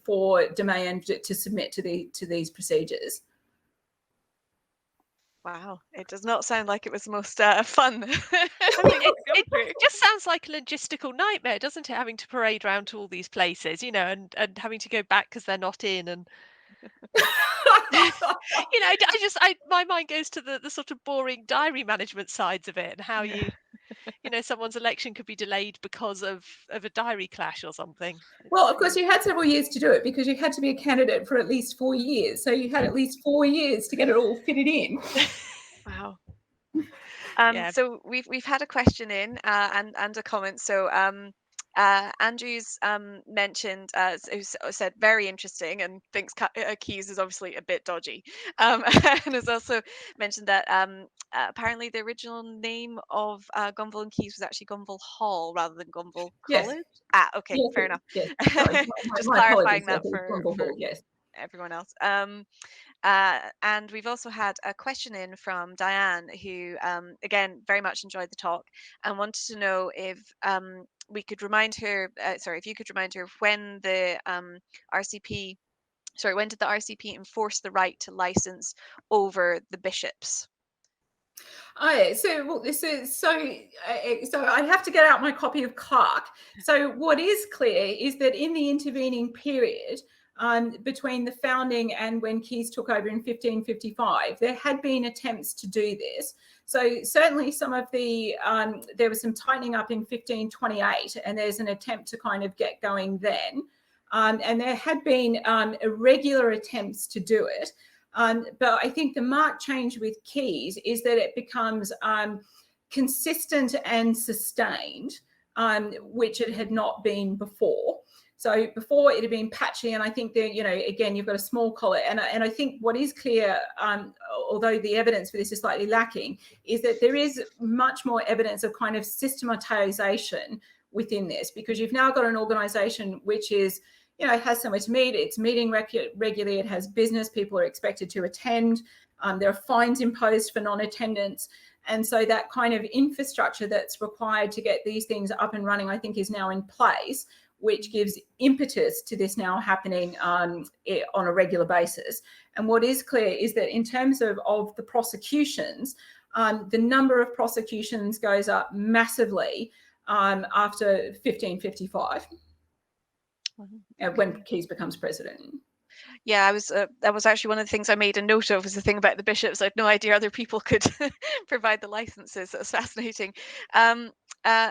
for de Mayenne to submit to these procedures. Wow, it does not sound like it was the most fun. I mean, it just sounds like a logistical nightmare, doesn't it? Having to parade around to all these places, and having to go back because they're not in, and my mind goes to the sort of boring diary management sides of it, and how someone's election could be delayed because of a diary clash or something. Well, of course, you had several years to do it because you had to be a candidate for at least 4 years. So you had at least 4 years to get it all fitted in. Wow. So we've had a question in and a comment. So Andrew's mentioned, who said very interesting and thinks Caius is obviously a bit dodgy, and has also mentioned that apparently the original name of Gonville and Caius was actually Gonville Hall rather than Gonville College. Yes. Okay, yes, fair enough. Yes. Just my clarifying that for for yes. everyone else. And we've also had a question in from Diane, who again very much enjoyed the talk and wanted to know if we could remind her, if you could remind her when the RCP, when did the RCP enforce the right to license over the bishops? So I have to get out my copy of Clark. So what is clear is that in the intervening period, between the founding and when Caius took over in 1555, there had been attempts to do this. So certainly some of there was some tightening up in 1528, and there's an attempt to kind of get going then. And there had been irregular attempts to do it. But I think the marked change with Caius is that it becomes consistent and sustained, which it had not been before. So before it had been patchy, and I think that, again, you've got a small college, and I think what is clear, although the evidence for this is slightly lacking, is that there is much more evidence of kind of systematization within this, because you've now got an organization which is, has somewhere to meet, it's meeting regularly, it has business, people are expected to attend, there are fines imposed for non-attendance. And so that kind of infrastructure that's required to get these things up and running, I think, is now in place, which gives impetus to this now happening on a regular basis. And what is clear is that in terms of the prosecutions, the number of prosecutions goes up massively after 1555, when Caius becomes president. Yeah, that was actually one of the things I made a note of, was the thing about the bishops. I had no idea other people could provide the licenses. That's fascinating.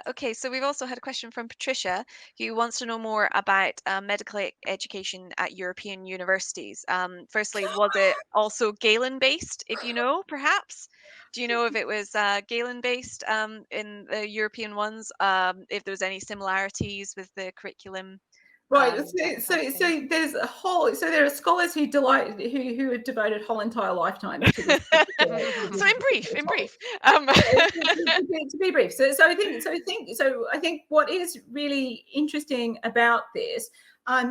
Okay, so we've also had a question from Patricia, who wants to know more about medical education at European universities. Firstly, was it also Galen based, if you know, perhaps? Do you know if it was Galen based in the European ones? If there was any similarities with the curriculum? Right. So there's a whole. So there are scholars who have devoted whole entire lifetimes to this. So in brief. To be brief. So I think what is really interesting about this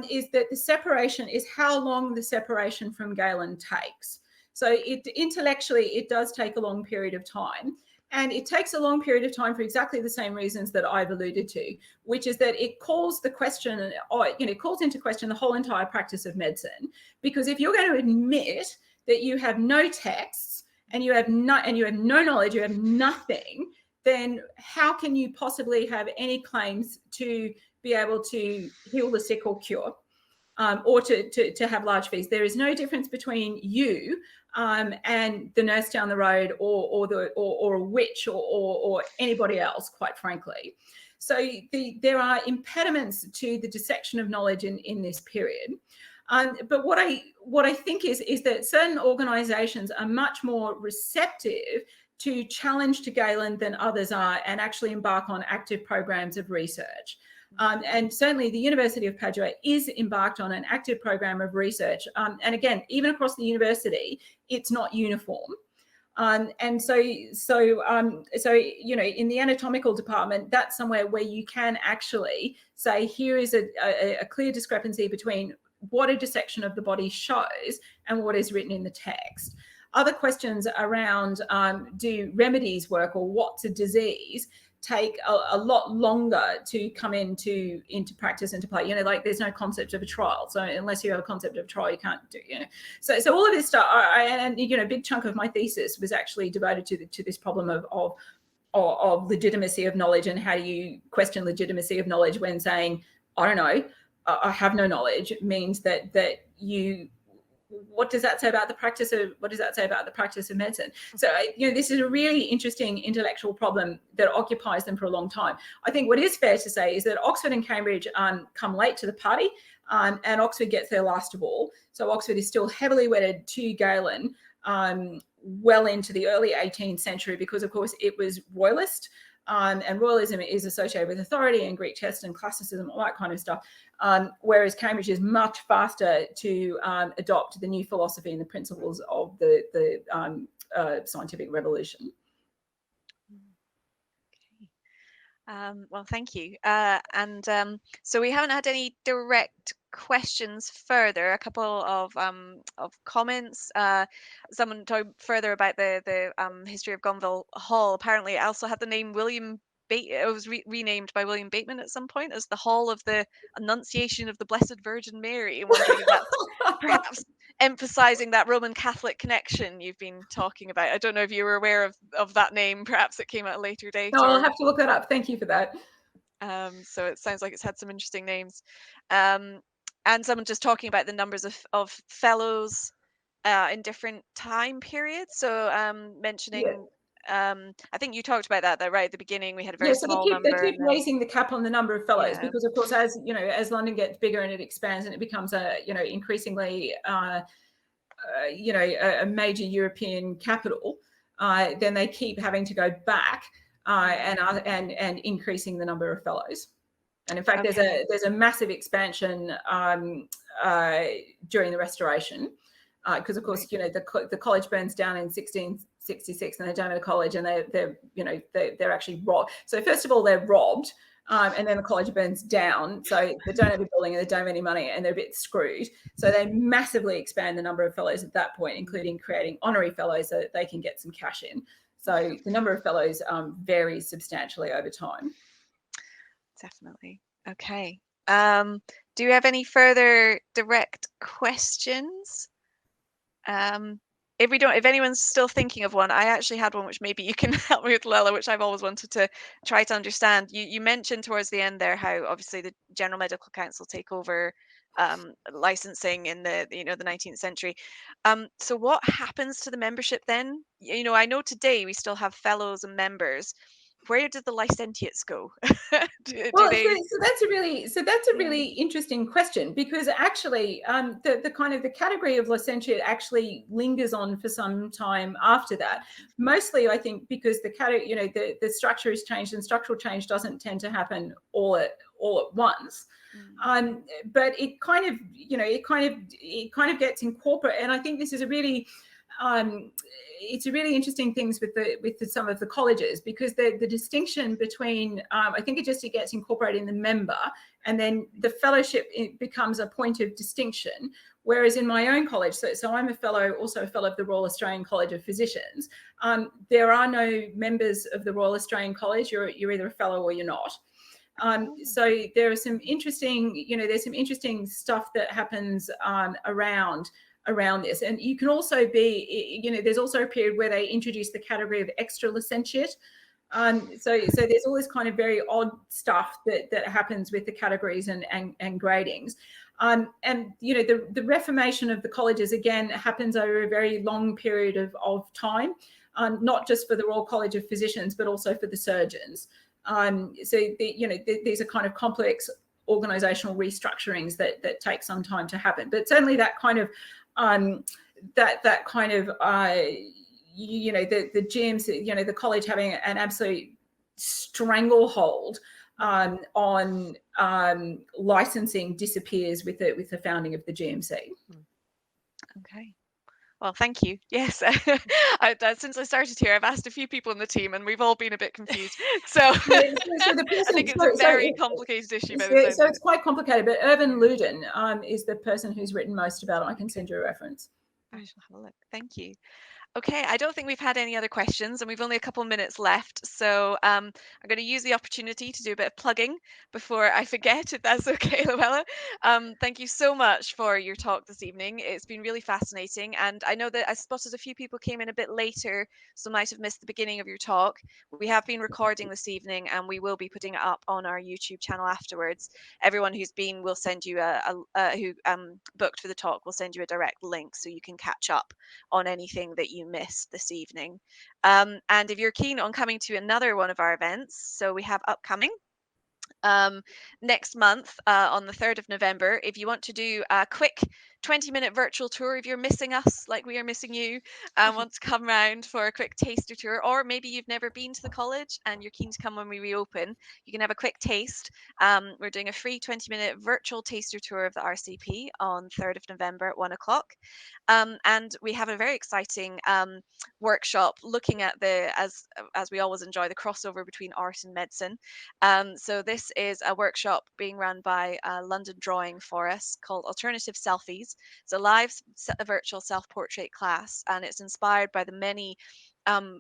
is that the separation is how long the separation from Galen takes. So intellectually, it does take a long period of time. And it takes a long period of time for exactly the same reasons that I've alluded to, which is that it calls the question, or it calls into question the whole entire practice of medicine. Because if you're going to admit that you have no texts and you have no knowledge, you have nothing, then how can you possibly have any claims to be able to heal the sick or cure? Or to have large fees? There is no difference between you and the nurse down the road, or a witch, or anybody else, quite frankly. So there are impediments to the dissection of knowledge in this period. But what I think is that certain organisations are much more receptive to challenge to Galen than others are, and actually embark on active programs of research. And certainly the University of Padua is embarked on an active program of research. And again, even across the university, it's not uniform. And so in the anatomical department, that's somewhere where you can actually say, here is a clear discrepancy between what a dissection of the body shows and what is written in the text. Other questions around do remedies work, or what's a disease, take a lot longer to come into practice, into play. Like there's no concept of a trial. So unless you have a concept of a trial, you can't do, So all of this stuff, and a big chunk of my thesis was actually devoted to this problem of legitimacy of knowledge, and how do you question legitimacy of knowledge when saying, I don't know, I have no knowledge, means that you. What does that say about the practice of medicine? So this is a really interesting intellectual problem that occupies them for a long time. I think what is fair to say is that Oxford and Cambridge come late to the party, and Oxford gets there last of all. So Oxford is still heavily wedded to Galen well into the early 18th century, because of course it was royalist. And royalism is associated with authority and Greek text and classicism, all that kind of stuff. Whereas Cambridge is much faster to adopt the new philosophy and the principles of the scientific revolution. Well, thank you. So we haven't had any direct questions further. A couple of comments. Someone talked further about the history of Gonville Hall. Apparently, it also had the name William. It was renamed by William Bateman at some point as the Hall of the Annunciation of the Blessed Virgin Mary. I'm wondering if that's perhaps emphasizing that Roman Catholic connection you've been talking about. I don't know if you were aware of that name. Perhaps it came at a later date. No, I'll have to look that up. Thank you for that. So it sounds like it's had some interesting names. And someone just talking about the numbers of fellows in different time periods. So mentioning, yeah. I think you talked about that right at the beginning. We had a very small number. They keep raising the cap on the number of fellows, because of course, as London gets bigger and it expands and it becomes increasingly a major European capital, then they keep having to go back and increasing the number of fellows. And in fact, there's a massive expansion during the Restoration, because of course the college burns down in 1666, and they don't have a college, and they're actually robbed. So first of all, they're robbed, and then the college burns down. So they don't have a building, and they don't have any money, and they're a bit screwed. So they massively expand the number of fellows at that point, including creating honorary fellows so that they can get some cash in. So the number of fellows varies substantially over time. Definitely. Okay. Do you have any further direct questions? if anyone's still thinking of one, I actually had one which maybe you can help me with, Luella, which I've always wanted to try to understand. You mentioned towards the end there how obviously the General Medical Council take over licensing in the the 19th century. So what happens to the membership then? I know today we still have fellows and members. Where did the licentiates go? do Well, they? so that's a really interesting question, because actually the kind of the category of licentiate actually lingers on for some time after that. Mostly, I think, because the the structure has changed, and structural change doesn't tend to happen all at once. But it kind of it kind of gets incorporated, and I think this is a really it's a really interesting things with some of the colleges, because the distinction between I think it gets incorporated in the member, and then the fellowship, it becomes a point of distinction. Whereas in my own college, so I'm also a fellow of the Royal Australian College of Physicians. There are no members of the Royal Australian College. You're either a fellow or you're not. So there are some interesting, there's some interesting stuff that happens around this. And you can also be, there's also a period where they introduce the category of extra licentiate. So there's all this kind of very odd stuff that happens with the categories and gradings. And the reformation of the colleges again happens over a very long period of time, not just for the Royal College of Physicians, but also for the surgeons. These are kind of complex organizational restructurings that take some time to happen. But certainly that kind of the GMC, the college having an absolute stranglehold on licensing disappears with the founding of the GMC. Okay. Well, thank you. Yes, since I started here, I've asked a few people in the team, and we've all been a bit confused. So, I think it's a very complicated issue. So it's quite complicated. But Irvin Luden is the person who's written most about it. I can send you a reference. I shall have a look. Thank you. Okay, I don't think we've had any other questions, and we've only a couple of minutes left. So I'm going to use the opportunity to do a bit of plugging before I forget, if that's okay, Luella. Thank you so much for your talk this evening. It's been really fascinating. And I know that I spotted a few people came in a bit later, so might have missed the beginning of your talk. We have been recording this evening, and we will be putting it up on our YouTube channel afterwards. Everyone who's been will send you who booked for the talk will send you a direct link, so you can catch up on anything that you missed this evening. And if you're keen on coming to another one of our events, so we have upcoming next month on the 3rd of November, if you want to do a quick 20-minute virtual tour, if you're missing us like we are missing you, want to come round for a quick taster tour, or maybe you've never been to the college and you're keen to come when we reopen, you can have a quick taste. We're doing a free 20-minute virtual taster tour of the RCP on 3rd of November at 1 o'clock. And we have a very exciting workshop looking at as we always enjoy, the crossover between art and medicine. So this is a workshop being run by London Drawing for us called Alternative Selfies. It's a live virtual self-portrait class, and it's inspired by the many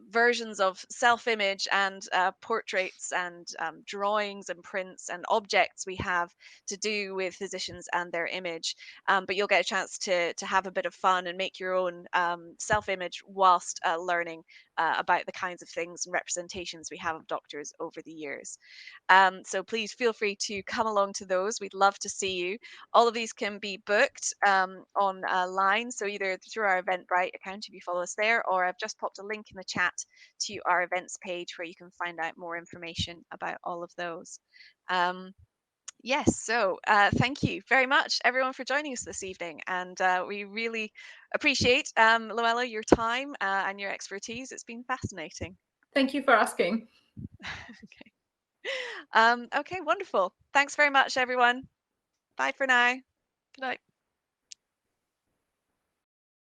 versions of self-image and portraits and drawings and prints and objects we have to do with physicians and their image. But you'll get a chance to have a bit of fun and make your own self-image whilst learning about the kinds of things and representations we have of doctors over the years. So please feel free to come along to those. We'd love to see you. All of these can be booked online, so either through our Eventbrite account if you follow us there, or I've just popped a link in the chat to our events page where you can find out more information about all of those. Yes, so thank you very much, everyone, for joining us this evening. And we really appreciate, Luella, your time and your expertise. It's been fascinating. Thank you for asking. Okay. Okay, wonderful. Thanks very much, everyone. Bye for now. Good night.